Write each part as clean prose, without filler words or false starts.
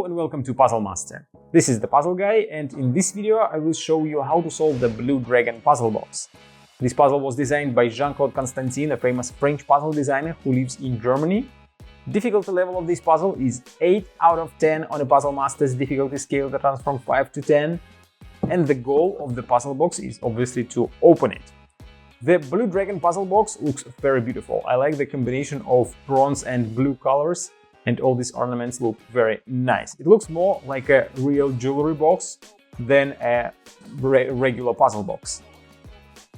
Hello and welcome to Puzzle Master. This is the Puzzle Guy, and in this video I will show you how to solve the Blue Dragon puzzle box. This puzzle was designed by Jean Claude Constantin, a famous French puzzle designer who lives in Germany. Difficulty level of this puzzle is 8 out of 10 on a Puzzle Master's difficulty scale that runs from 5 to 10. And the goal of the puzzle box is obviously to open it. The Blue Dragon puzzle box looks very beautiful. I like the combination of bronze and blue colors, and all these ornaments look very nice. It looks more like a real jewelry box than a regular puzzle box.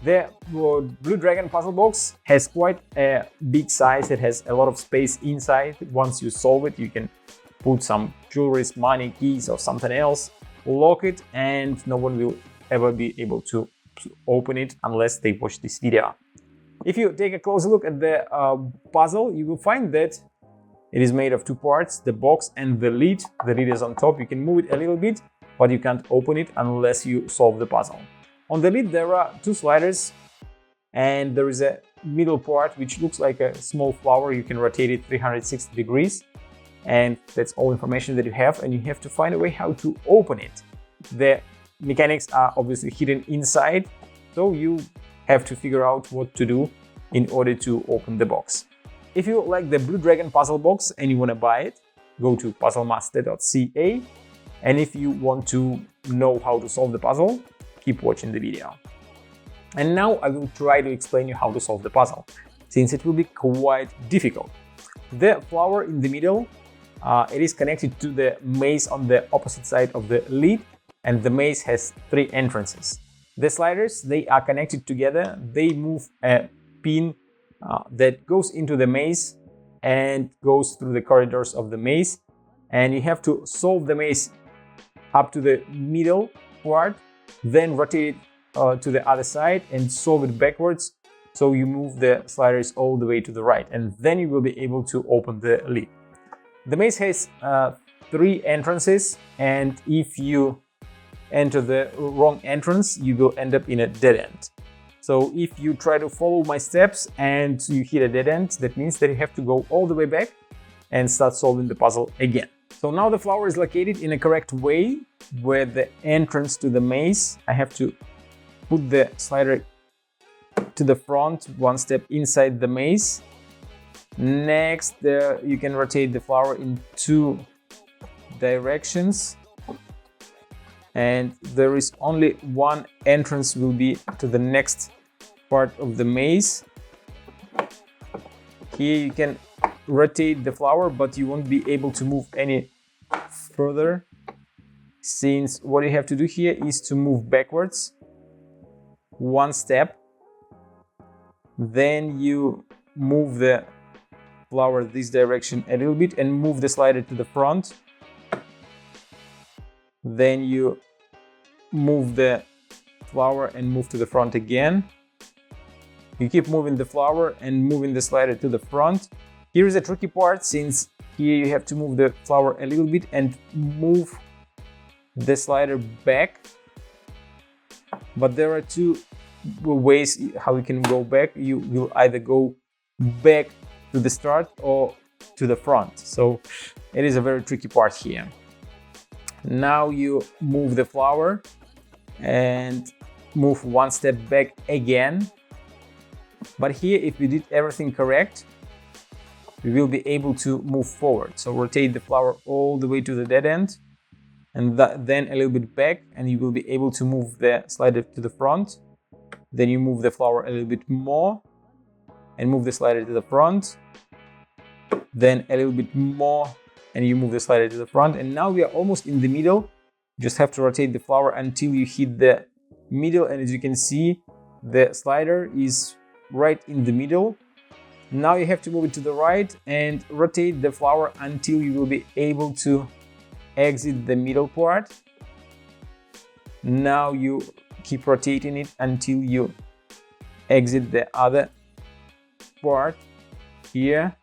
The Blue Dragon puzzle box has quite a big size. It has a lot of space inside. Once you solve it, you can put some jewelry, money, keys or something else, lock it, and no one will ever be able to open it unless they watch this video. If you take a closer look at the puzzle, you will find that it is made of two parts, the box and the lid. The lid is on top. You can move it a little bit, but you can't open it unless you solve the puzzle. On the lid there are two sliders, and there is a middle part which looks like a small flower. You can rotate it 360 degrees, and that's all information that you have, and you have to find a way how to open it. The mechanics are obviously hidden inside, so you have to figure out what to do in order to open the box. If you like the Blue Dragon puzzle box and you want to buy it, go to puzzlemaster.ca, and if you want to know how to solve the puzzle, keep watching the video. And now I will try to explain you how to solve the puzzle, since it will be quite difficult. The flower in the middle, it is connected to the maze on the opposite side of the lid, and the maze has three entrances. The sliders, they are connected together. They move a pin that goes into the maze and goes through the corridors of the maze, and you have to solve the maze up to the middle part, then rotate it to the other side and solve it backwards, so you move the sliders all the way to the right, and then you will be able to open the lid. The maze has three entrances, and if you enter the wrong entrance, you will end up in a dead end. So if you try to follow my steps and you hit a dead end, that means that you have to go all the way back and start solving the puzzle again. So now the flower is located in a correct way where the entrance to the maze. I have to put the slider to the front, one step inside the maze. Next, you can rotate the flower in two directions. And there is only one entrance will be to the next part of the maze. Here you can rotate the flower, but you won't be able to move any further, since what you have to do here is to move backwards one step, then you move the flower this direction a little bit and move the slider to the front. Then you move the flower and move to the front again. You keep moving the flower and moving the slider to the front. Here is a tricky part, since here you have to move the flower a little bit and move the slider back. But there are two ways how you can go back. You will either go back to the start or to the front. So it is a very tricky part here. Now you move the flower and move one step back again. But here, if we did everything correct, we will be able to move forward. So rotate the flower all the way to the dead end, and then a little bit back, and you will be able to move the slider to the front. Then you move the flower a little bit more and move the slider to the front. Then a little bit more, and you move the slider to the front, and now we are almost in the middle. You just have to rotate the flower until you hit the middle, and as you can see, the slider is right in the middle. Now you have to move it to the right and rotate the flower until you will be able to exit the middle part. Now you keep rotating it until you exit the other part here.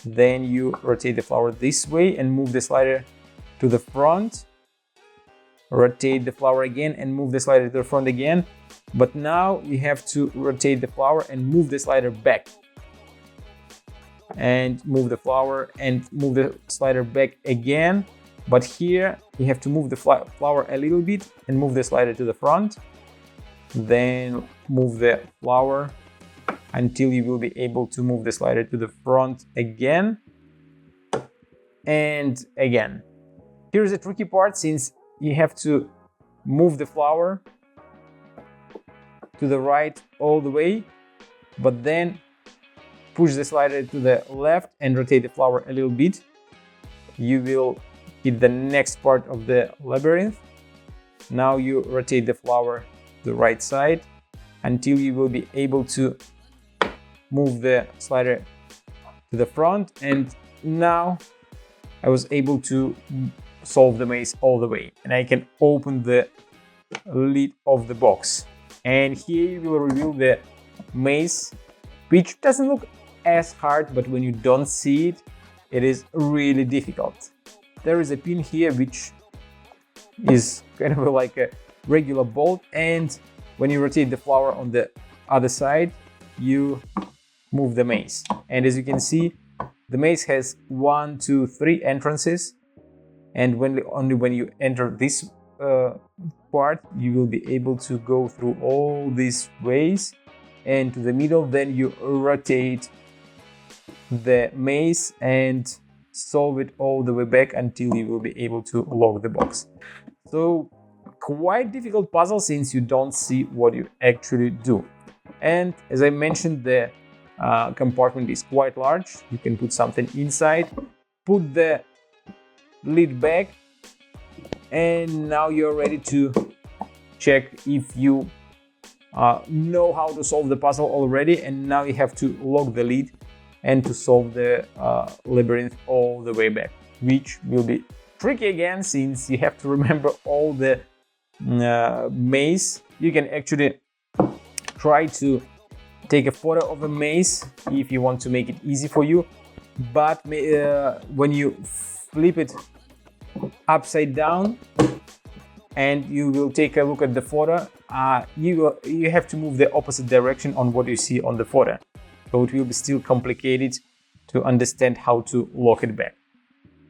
Then you rotate the flower this way and move the slider to the front. Rotate the flower again and move the slider to the front again. But now you have to rotate the flower and move the slider back. And move the flower and move the slider back again. But here you have to move the flower a little bit and move the slider to the front. Then move the flower until you will be able to move the slider to the front again and again. Here's the tricky part, since you have to move the flower to the right all the way, but then push the slider to the left and rotate the flower a little bit. You will hit the next part of the labyrinth. Now you rotate the flower to the right side until you will be able to move the slider to the front, and now I was able to solve the maze all the way, and I can open the lid of the box, and here you will reveal the maze, which doesn't look as hard, but when you don't see it, it is really difficult. There is a pin here which is kind of like a regular bolt, and when you rotate the flower on the other side, you move the maze. And as you can see, the maze has 1, 2, 3 entrances, and only when you enter this part, you will be able to go through all these ways and to the middle. Then you rotate the maze and solve it all the way back until you will be able to lock the box. So quite difficult puzzle since you don't see what you actually do. And as I mentioned, the compartment is quite large. You can put something inside, put the lid back, and now you're ready to check if you know how to solve the puzzle already. And now you have to lock the lid and to solve the labyrinth all the way back, which will be tricky again since you have to remember all the maze. You can actually try to take a photo of a maze if you want to make it easy for you, but when you flip it upside down and you will take a look at the photo, you have to move the opposite direction on what you see on the photo, so it will be still complicated to understand how to lock it back.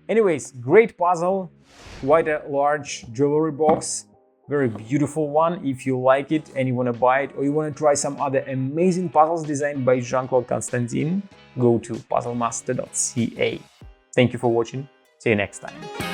Anyways, great puzzle, quite a large jewelry box, very beautiful one. If you like it and you want to buy it, or you want to try some other amazing puzzles designed by Jean Claude Constantin, go to puzzlemaster.ca. Thank you for watching. See you next time.